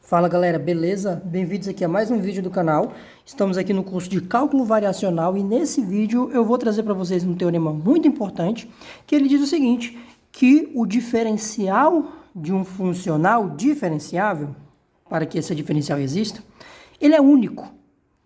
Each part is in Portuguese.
Fala galera, beleza? Bem-vindos aqui a mais um vídeo do canal. Estamos aqui no curso de Cálculo Variacional e nesse vídeo eu vou trazer para vocês um teorema muito importante, que ele diz o seguinte, que o diferencial de um funcional diferenciável, para que esse diferencial exista, ele é único,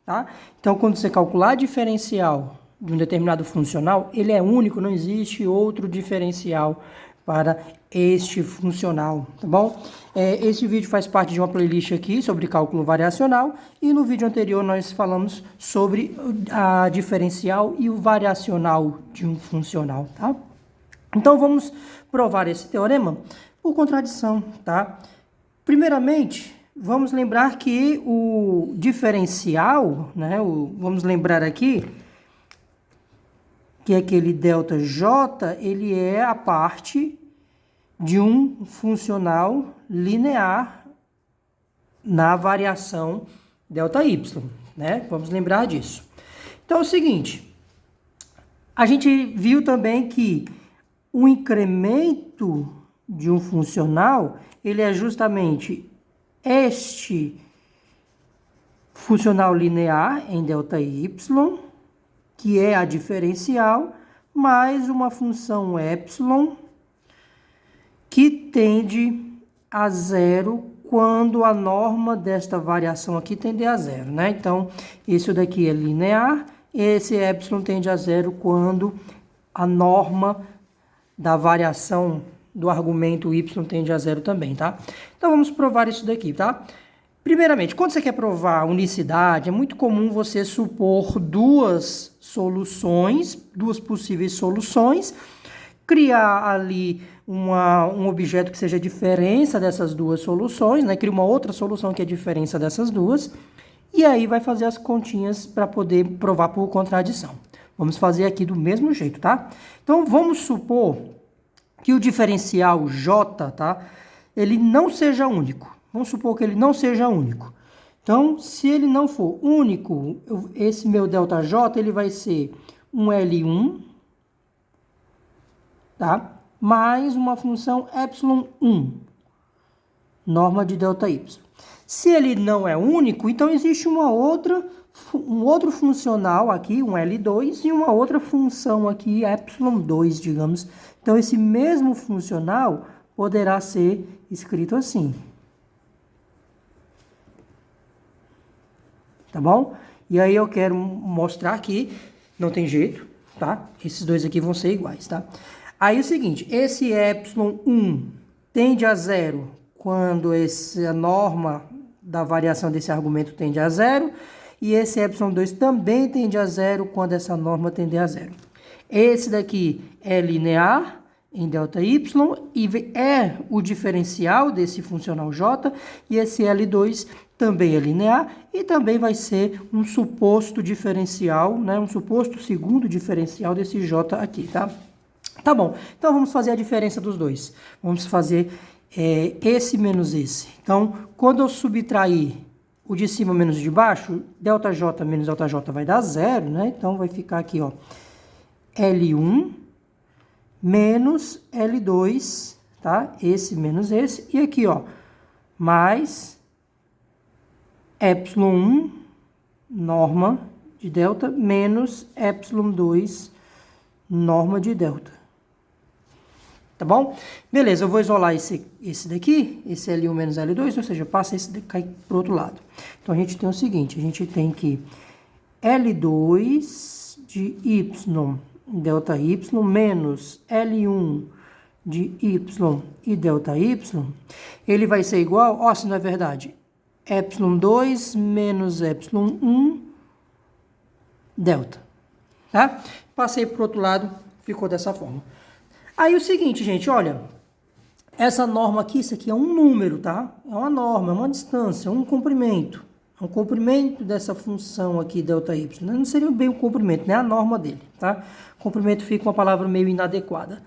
tá? Então, quando você calcular diferencial de um determinado funcional, ele é único, não existe outro diferencial para este funcional, tá bom? Esse vídeo faz parte de uma playlist aqui sobre cálculo variacional e no vídeo anterior nós falamos sobre a diferencial e o variacional de um funcional, tá? Então vamos provar esse teorema por contradição, tá? Primeiramente, vamos lembrar que o diferencial, né, vamos lembrar aqui que aquele ΔJ, ele é a parte de um funcional linear na variação ΔY, né? Vamos lembrar disso. Então é o seguinte, a gente viu também que o incremento de um funcional, ele é justamente este funcional linear em ΔY, que é a diferencial, mais uma função epsilon, que tende a zero quando a norma desta variação aqui tende a zero, né? Então, isso daqui é linear, esse epsilon tende a zero quando a norma da variação do argumento y tende a zero também, tá? Então, vamos provar isso daqui, tá? Primeiramente, quando você quer provar unicidade, é muito comum você supor duas soluções, duas possíveis soluções, criar ali um objeto que seja a diferença dessas duas soluções, né? Cria uma outra solução que é a diferença dessas duas, e aí vai fazer as continhas para poder provar por contradição. Vamos fazer aqui do mesmo jeito, tá? Então, vamos supor que o diferencial j, tá? Ele não seja único. Vamos supor que ele não seja único. Então, se ele não for único, esse meu ΔJ, ele vai ser um L1, tá? Mais uma função ε1, norma de ΔY. Se ele não é único, então existe um outro funcional aqui, um L2, e uma outra função aqui, ε2, digamos. Então, esse mesmo funcional poderá ser escrito assim. Tá bom? E aí eu quero mostrar que não tem jeito, tá? Esses dois aqui vão ser iguais, tá? Aí é o seguinte, esse ε1 tende a zero quando a norma da variação desse argumento tende a zero, e esse ε2 também tende a zero quando essa norma tende a zero. Esse daqui é linear em ΔY e é o diferencial desse funcional j, e esse L2 também é linear e também vai ser um suposto diferencial, né? Um suposto segundo diferencial desse j aqui, tá? Tá bom, então vamos fazer a diferença dos dois. Vamos fazer esse menos esse. Então, quando eu subtrair o de cima menos o de baixo, ΔJ menos ΔJ vai dar zero, né? Então, vai ficar aqui, ó, L1 menos L2, tá? Esse menos esse. E aqui, ó, mais ε1, norma de delta, menos ε2, norma de delta. Tá bom? Beleza, eu vou isolar esse daqui, esse L1 menos L2, ou seja, passa esse daqui cai pro outro lado. Então, a gente tem o seguinte, a gente tem que L2 de y ΔY menos L1 de y e ΔY, ele vai ser igual, ó, se não é verdade, ε2 menos ε1 delta, tá? Passei para o outro lado, ficou dessa forma. Aí o seguinte, gente, olha, essa norma aqui, isso aqui é um número, tá? É uma norma, é uma distância, é um comprimento. É um comprimento dessa função aqui, ΔY. Não seria bem o comprimento, né? A norma dele, tá? Comprimento fica uma palavra meio inadequada.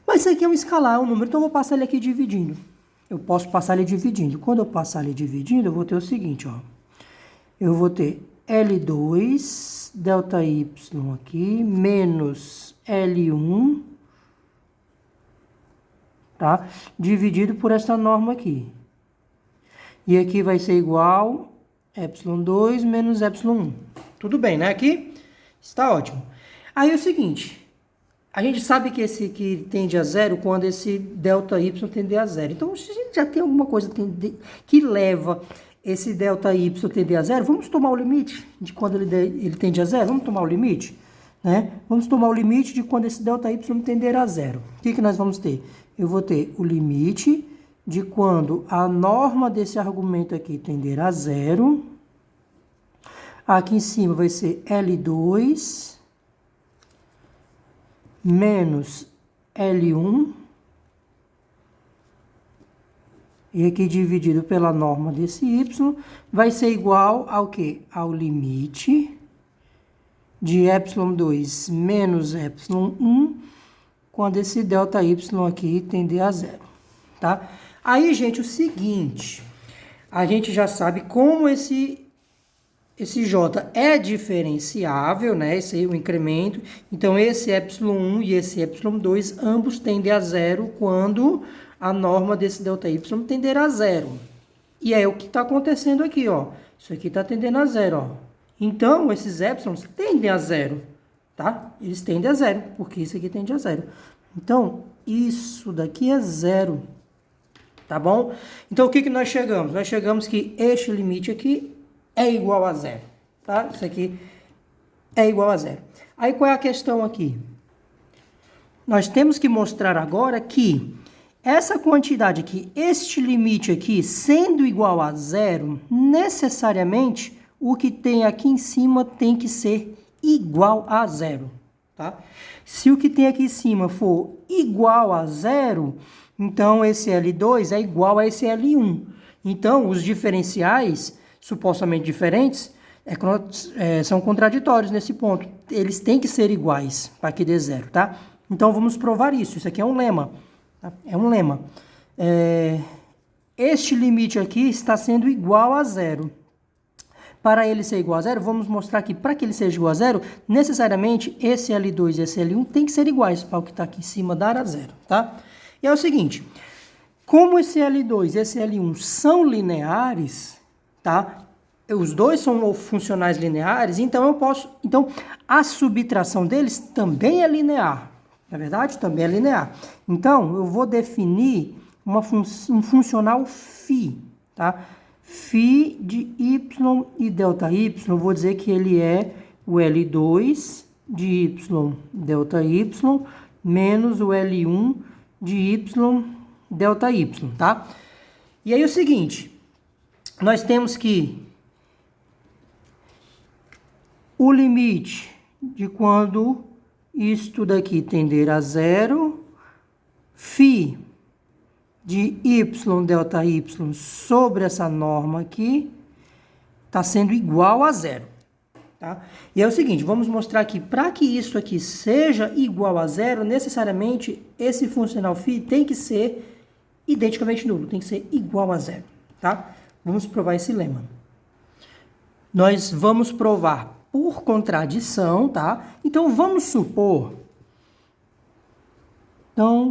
Mas isso aqui é um escalar, é um número, então eu vou passar ele aqui dividindo. Eu posso passar ele dividindo. Quando eu passar ele dividindo, eu vou ter o seguinte, ó. Eu vou ter L2 ΔY aqui, menos L1, tá? Dividido por essa norma aqui. E aqui vai ser igual ε2 menos ε1. Tudo bem, né? Aqui está ótimo. Aí é o seguinte, a gente sabe que esse aqui tende a zero quando esse ΔY tende a zero. Então, se a gente já tem alguma coisa que leva esse ΔY tender a zero, vamos tomar o limite de quando ele tende a zero? Vamos tomar o limite? Né? Vamos tomar o limite de quando esse ΔY tender a zero. O que nós vamos ter? Eu vou ter o limite de quando a norma desse argumento aqui tender a zero. Aqui em cima vai ser L2 menos L1. E aqui dividido pela norma desse y vai ser igual ao quê? Ao limite de ε2 menos ε1 quando esse ΔY aqui tender a zero, tá? Aí, gente, o seguinte, a gente já sabe como esse J é diferenciável, né? Esse aí é o incremento. Então, esse ε1 e esse ε2, ambos tendem a zero quando a norma desse ΔY tender a zero. E é o que está acontecendo aqui, ó. Isso aqui está tendendo a zero, ó. Então, esses épsilons tendem a zero, tá? Eles tendem a zero, porque isso aqui tende a zero. Então, isso daqui é zero, tá bom? Então, o que nós chegamos? Nós chegamos que este limite aqui é igual a zero, tá? Isso aqui é igual a zero. Aí, qual é a questão aqui? Nós temos que mostrar agora que essa quantidade aqui, este limite aqui, sendo igual a zero, necessariamente, o que tem aqui em cima tem que ser igual a zero, tá? Se o que tem aqui em cima for igual a zero, então esse L2 é igual a esse L1. Então, os diferenciais supostamente diferentes são contraditórios nesse ponto. Eles têm que ser iguais para que dê zero, tá? Então, vamos provar isso. Isso aqui é um lema. Tá? É um lema. Este limite aqui está sendo igual a zero. Para ele ser igual a zero, vamos mostrar que para que ele seja igual a zero, necessariamente esse L2 e esse L1 tem que ser iguais para o que está aqui em cima dar a zero, tá? E é o seguinte, como esse L2 e esse L1 são lineares, tá? Os dois são funcionais lineares, então a subtração deles também é linear. Na verdade, também é linear. Então, eu vou definir um funcional φ, tá? Φ de y e ΔY, vou dizer que ele é o L2 de y ΔY menos o L1 de y ΔY, tá? E aí é o seguinte, nós temos que o limite de quando isto daqui tender a zero, φ de y ΔY sobre essa norma aqui, está sendo igual a zero, tá? E é o seguinte, vamos mostrar aqui, para que isso aqui seja igual a zero, necessariamente esse funcional φ tem que ser identicamente nulo, tem que ser igual a zero, tá? Vamos provar esse lema. Nós vamos provar por contradição, tá? Então, vamos supor,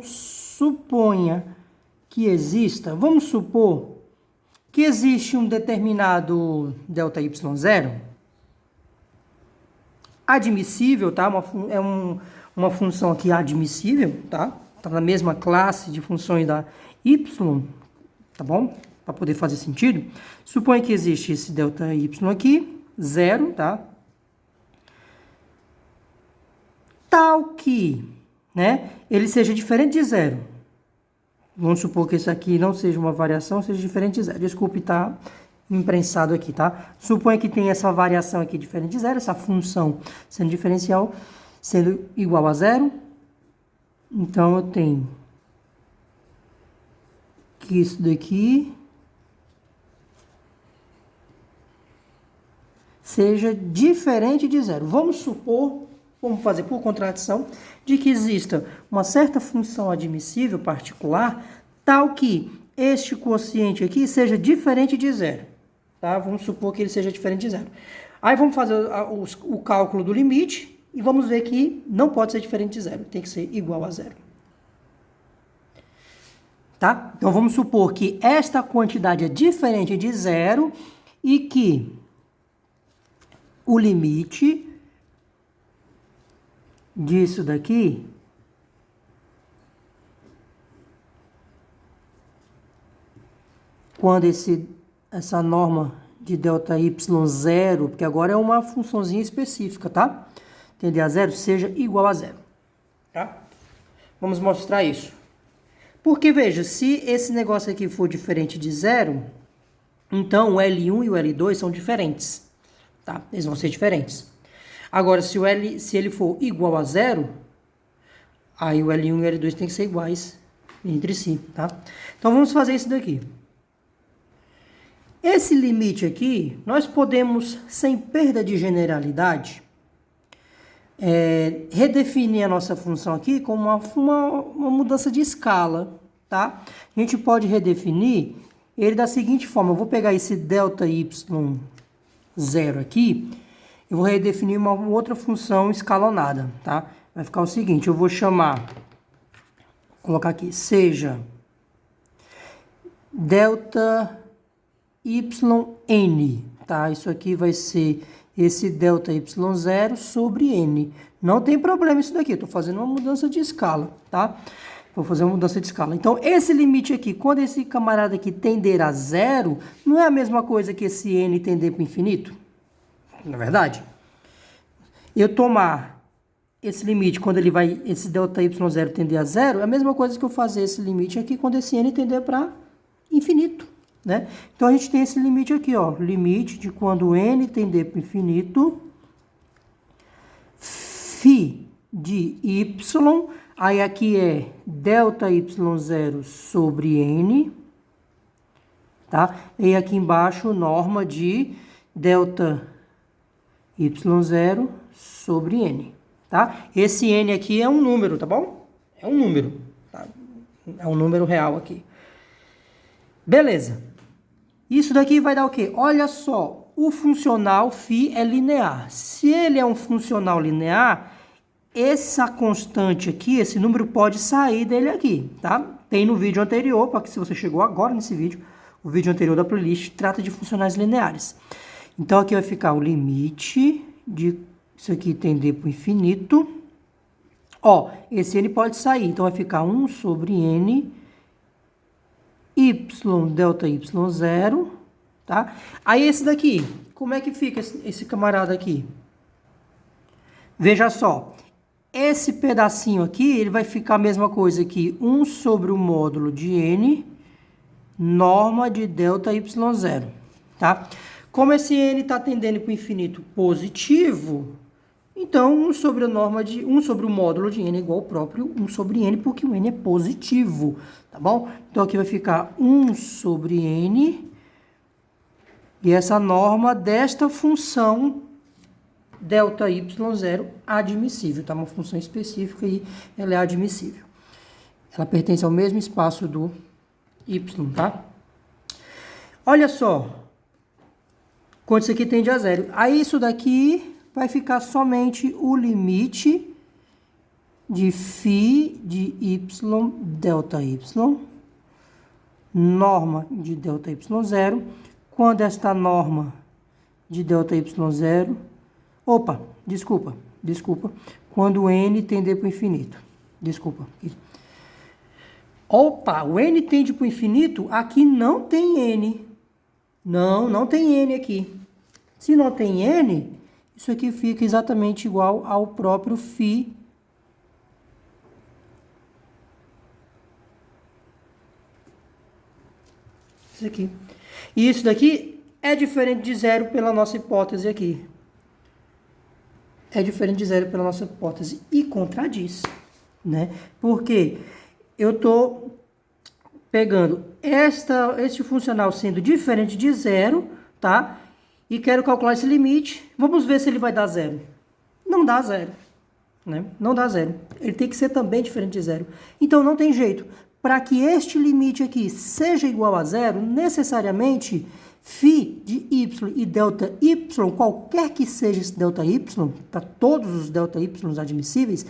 suponha que exista, vamos supor que existe um determinado ΔY0 admissível, tá? Uma função aqui admissível, tá? Tá na mesma classe de funções da y, tá bom? Para poder fazer sentido. Suponha que existe esse ΔY aqui, zero, tá? Tal que, né, ele seja diferente de zero. Vamos supor que isso aqui não seja uma variação, seja diferente de zero. Desculpe estar imprensado aqui, tá? Suponha que tem essa variação aqui diferente de zero, essa função sendo diferencial, sendo igual a zero. Então, eu tenho que isso daqui seja diferente de zero. Vamos supor, vamos fazer por contradição, de que exista uma certa função admissível particular, tal que este quociente aqui seja diferente de zero. Tá? Vamos supor que ele seja diferente de zero. Aí vamos fazer o cálculo do limite e vamos ver que não pode ser diferente de zero, tem que ser igual a zero. tá? Então, vamos supor que esta quantidade é diferente de zero e que o limite disso daqui quando essa norma de ΔY zero, porque agora é uma funçãozinha específica, tá? Tender a zero, seja igual a zero, tá? Vamos mostrar isso. Porque, veja, se esse negócio aqui for diferente de zero, então o L1 e o L2 são diferentes, tá? Eles vão ser diferentes. Agora, se ele for igual a zero, aí o L1 e o L2 tem que ser iguais entre si, tá? Então, vamos fazer isso daqui. Esse limite aqui, nós podemos, sem perda de generalidade, redefinir a nossa função aqui como uma mudança de escala, tá? A gente pode redefinir ele da seguinte forma. Eu vou pegar esse ΔY zero aqui, eu vou redefinir uma outra função escalonada, tá? Vai ficar o seguinte, eu vou chamar, vou colocar aqui, seja ΔYn, tá? Isso aqui vai ser esse ΔY0 sobre n. Não tem problema isso daqui, eu estou fazendo uma mudança de escala, tá? Vou fazer uma mudança de escala. Então, esse limite aqui, quando esse camarada aqui tender a zero, não é a mesma coisa que esse n tender para o infinito? Na verdade, eu tomar esse limite quando ele vai, esse ΔY0 tender a zero, é a mesma coisa que eu fazer esse limite aqui quando esse n tender para infinito, né? Então, a gente tem esse limite aqui, ó, limite de quando n tender para o infinito, φ de y, aí aqui é ΔY0 sobre n, tá? E aqui embaixo, norma de ΔY0 sobre n, tá? Esse n aqui é um número, tá bom? É um número, tá? É um número real aqui. Beleza. Isso daqui vai dar o quê? Olha só, o funcional φ é linear. Se ele é um funcional linear, essa constante aqui, esse número pode sair dele aqui, tá? Tem no vídeo anterior, para que se você chegou agora nesse vídeo, o vídeo anterior da playlist trata de funcionais lineares. Então, aqui vai ficar o limite de isso aqui tender para o infinito. Ó, esse n pode sair, então vai ficar 1 sobre n y ΔY0, tá? Aí esse daqui, como é que fica esse camarada aqui? Veja só, esse pedacinho aqui, ele vai ficar a mesma coisa que 1 sobre o módulo de n, norma de ΔY0, tá? Como esse n está tendendo para o infinito positivo, então 1 sobre a norma de 1 sobre o módulo de n é igual ao próprio 1 sobre n, porque o n é positivo, tá bom? Então aqui vai ficar 1 sobre n, e essa norma desta função ΔY0 admissível, tá? Uma função específica e ela é admissível. Ela pertence ao mesmo espaço do y, tá? Olha só, quando isso aqui tende a zero. Aí isso daqui vai ficar somente o limite de φ de y ΔY, norma de ΔY0, quando esta norma de ΔY0, desculpa, quando n tender para o infinito, o n tende para o infinito, aqui não tem n, não tem n aqui. Se não tem n, isso aqui fica exatamente igual ao próprio φ isso aqui. E isso daqui é diferente de zero pela nossa hipótese aqui. É diferente de zero pela nossa hipótese e contradiz, né? Porque eu estou pegando este funcional sendo diferente de zero, tá? E quero calcular esse limite. Vamos ver se ele vai dar zero. Não dá zero, né? Não dá zero. Ele tem que ser também diferente de zero. Então, não tem jeito. Para que este limite aqui seja igual a zero, necessariamente, φ de y e ΔY, qualquer que seja esse ΔY, para todos os ΔY admissíveis,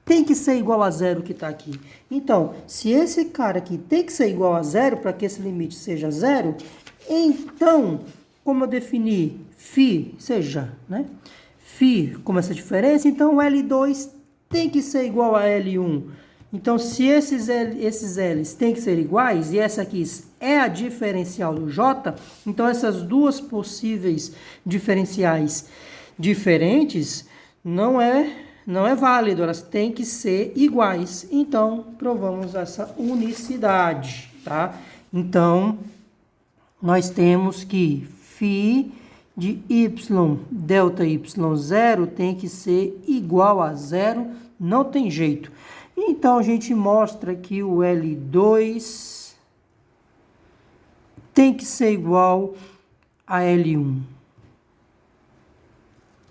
tem que ser igual a zero que está aqui. Então, se esse cara aqui tem que ser igual a zero para que esse limite seja zero, então, como eu defini φ seja, né? Φ como essa diferença, então o L2 tem que ser igual a L1. Então, se esses L's têm que ser iguais, e essa aqui é a diferencial do J, então essas duas possíveis diferenciais diferentes não é válido, elas têm que ser iguais. Então, provamos essa unicidade, tá? Então, nós temos que φ de y, delta y0 tem que ser igual a zero, não tem jeito. Então, a gente mostra que o L2 tem que ser igual a L1.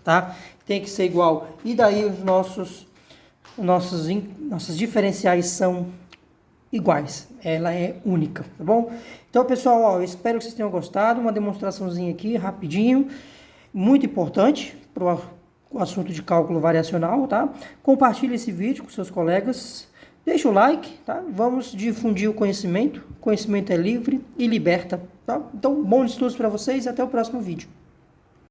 Tá? Tem que ser igual. E daí os nossas diferenciais são iguais. Ela é única, tá bom? Então, pessoal, ó, eu espero que vocês tenham gostado. Uma demonstraçãozinha aqui, rapidinho. Muito importante para o assunto de cálculo variacional, tá? Compartilhe esse vídeo com seus colegas. Deixa o like, tá? Vamos difundir o conhecimento. O conhecimento é livre e liberta, tá? Então, bons estudos para vocês e até o próximo vídeo.